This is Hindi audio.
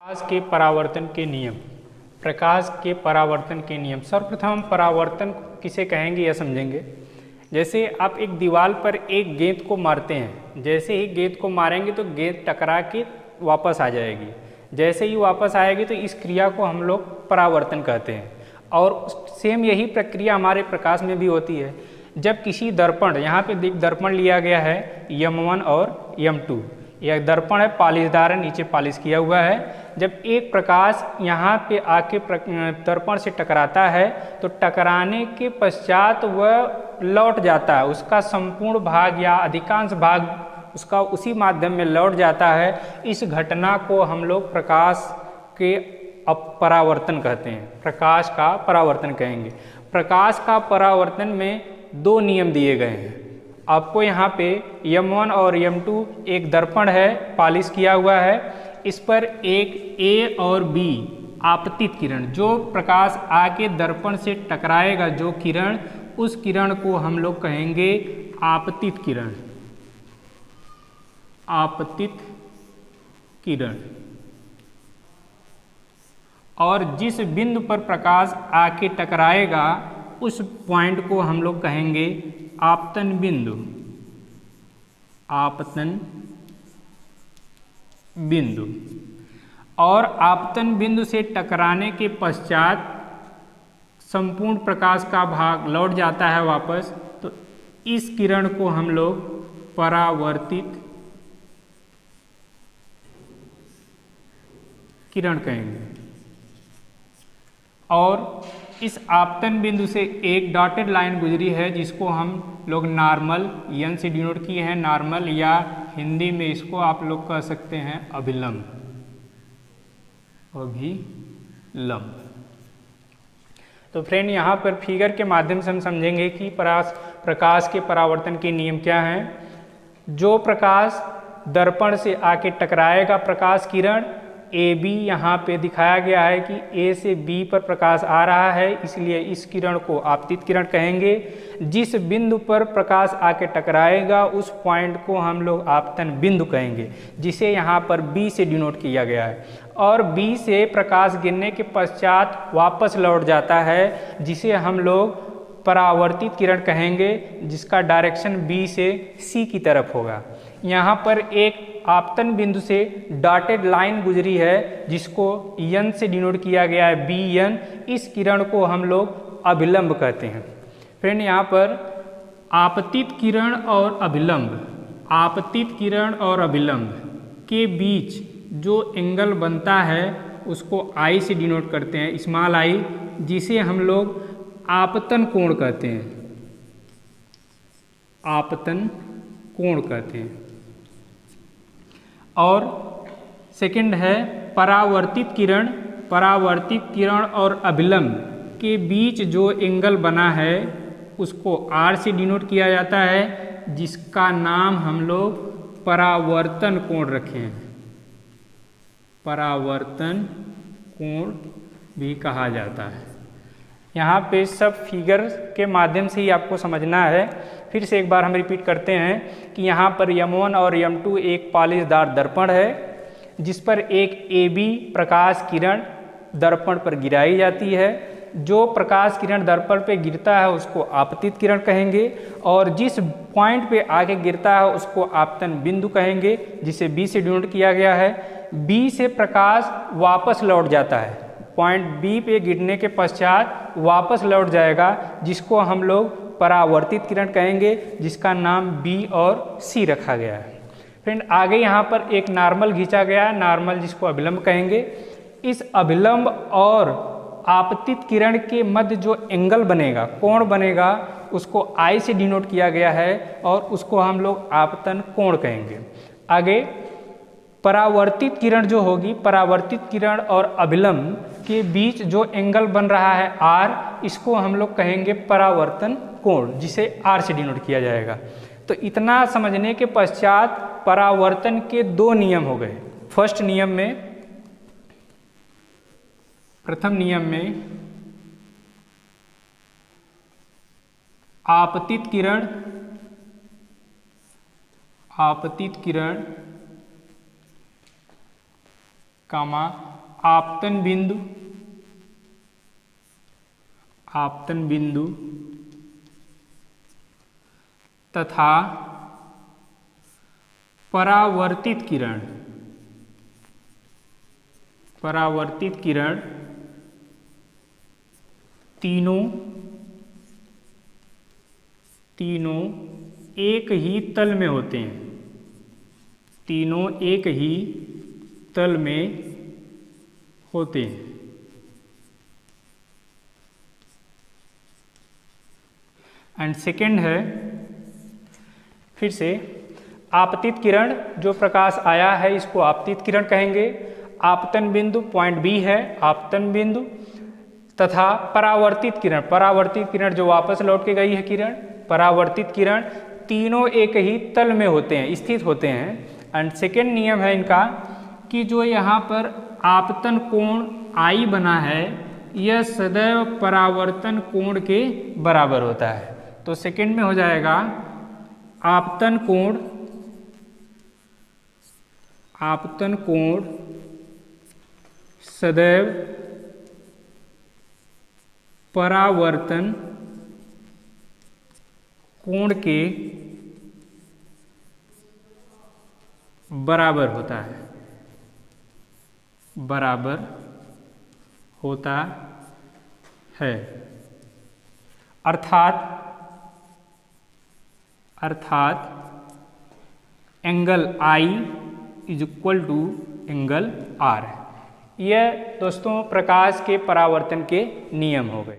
प्रकाश के परावर्तन के नियम। प्रकाश के परावर्तन के नियम, सर्वप्रथम हम परावर्तन किसे कहेंगे यह समझेंगे। जैसे आप एक दीवार पर एक गेंद को मारते हैं, जैसे ही गेंद को मारेंगे तो गेंद टकरा के वापस आ जाएगी। जैसे ही वापस आएगी तो इस क्रिया को हम लोग परावर्तन कहते हैं। और सेम यही प्रक्रिया हमारे प्रकाश में भी होती है। जब किसी दर्पण, यहाँ पे दर्पण लिया गया है M1 और M2, यह दर्पण है, पॉलिशदार है, नीचे पॉलिश किया हुआ है। जब एक प्रकाश यहाँ पे आके दर्पण से टकराता है तो टकराने के पश्चात वह लौट जाता है, उसका संपूर्ण भाग या अधिकांश भाग उसका उसी माध्यम में लौट जाता है। इस घटना को हम लोग प्रकाश के परावर्तन कहते हैं, प्रकाश का परावर्तन कहेंगे। प्रकाश का परावर्तन में दो नियम दिए गए हैं। आपको यहाँ पे M1 और M2 एक दर्पण है, पॉलिश किया हुआ है, इस पर एक A और B आपतित किरण, जो प्रकाश आके दर्पण से टकराएगा जो किरण, उस किरण को हम लोग कहेंगे आपतित किरण। आपतित किरण। और जिस बिंदु पर प्रकाश आके टकराएगा उस पॉइंट को हम लोग कहेंगे आपतन बिंदु। आपतन बिंदु। और आपतन बिंदु से टकराने के पश्चात संपूर्ण प्रकाश का भाग लौट जाता है वापस, तो इस किरण को हम लोग परावर्तित किरण कहेंगे। और इस आपतन बिंदु से एक डॉटेड लाइन गुजरी है जिसको हम लोग नॉर्मल N से डिनोट किए हैं, नॉर्मल, या हिंदी में इसको आप लोग कह सकते हैं अभिलंब। अभिलंब। तो फ्रेंड, यहाँ पर फिगर के माध्यम से हम समझेंगे कि प्रकाश के परावर्तन के नियम क्या हैं। जो प्रकाश दर्पण से आके टकराएगा प्रकाश किरण, AB यहाँ पे दिखाया गया है कि A से B पर प्रकाश आ रहा है, इसलिए इस किरण को आपतित किरण कहेंगे। जिस बिंदु पर प्रकाश आके टकराएगा उस पॉइंट को हम लोग आपतन बिंदु कहेंगे, जिसे यहाँ पर B से डिनोट किया गया है। और B से प्रकाश गिरने के पश्चात वापस लौट जाता है, जिसे हम लोग परावर्तित किरण कहेंगे, जिसका डायरेक्शन B से C की तरफ होगा। यहाँ पर एक आपतन बिंदु से डॉटेड लाइन गुजरी है जिसको N से डिनोट किया गया है, BN। इस किरण को हम लोग अभिलंब कहते हैं। फ्रेंड, यहाँ पर आपतित किरण और अभिलंब, आपतित किरण और अभिलंब के बीच जो एंगल बनता है उसको I से डिनोट करते हैं, स्मॉल I, जिसे हम लोग आपतन कोण कहते हैं। आपतन कोण कहते हैं। और सेकंड है परावर्तित किरण। परावर्तित किरण और अभिलंब के बीच जो एंगल बना है उसको R से डिनोट किया जाता है, जिसका नाम हम लोग परावर्तन कोण रखे हैं। परावर्तन कोण भी कहा जाता है। यहाँ पे सब फिगर के माध्यम से ही आपको समझना है। फिर से एक बार हम रिपीट करते हैं कि यहाँ पर M1 और M2 एक पॉलिशदार दर्पण है, जिस पर एक AB प्रकाश किरण दर्पण पर गिराई जाती है। जो प्रकाश किरण दर्पण पे गिरता है उसको आपतित किरण कहेंगे, और जिस पॉइंट पे आगे गिरता है उसको आपतन बिंदु कहेंगे, जिसे B से डिनोट किया गया है। B से प्रकाश वापस लौट जाता है, पॉइंट B पे गिरने के पश्चात वापस लौट जाएगा, जिसको हम लोग परावर्तित किरण कहेंगे, जिसका नाम B और C रखा गया है। फ्रेंड, आगे यहाँ पर एक नॉर्मल खींचा गया है, नॉर्मल, जिसको अभिलंब कहेंगे। इस अभिलंब और आपतित किरण के मध्य जो एंगल बनेगा, कोण बनेगा, उसको I से डिनोट किया गया है और उसको हम लोग आपतन कोण कहेंगे। आगे परावर्तित किरण जो होगी, परावर्तित किरण और अभिलंब के बीच जो एंगल बन रहा है R, इसको हम लोग कहेंगे परावर्तन कोण, जिसे R से डिनोट किया जाएगा। तो इतना समझने के पश्चात परावर्तन के दो नियम हो गए। फर्स्ट नियम में, प्रथम नियम में आपतित किरण, आपतित किरण कामा आपतन बिंदु तथा परावर्तित किरण तीनों एक ही तल में होते हैं, तीनों एक ही तल में होते हैं। एंड सेकेंड है, फिर से आपतित किरण, जो प्रकाश आया है इसको आपतित किरण कहेंगे। आपतन बिंदु पॉइंट बी है आपतन बिंदु, तथा परावर्तित किरण जो वापस लौट के गई है किरण, परावर्तित किरण तीनों एक ही तल में होते हैं, स्थित होते हैं। एंड सेकेंड नियम है इनका कि जो यहाँ पर आपतन कोण आई बना है यह सदैव परावर्तन कोण के बराबर होता है। तो सेकेंड में हो जाएगा आपतन कोण सदैव परावर्तन कोण के बराबर होता है, अर्थात angle I is equal to angle R। यह दोस्तों प्रकाश के परावर्तन के नियम हो गए।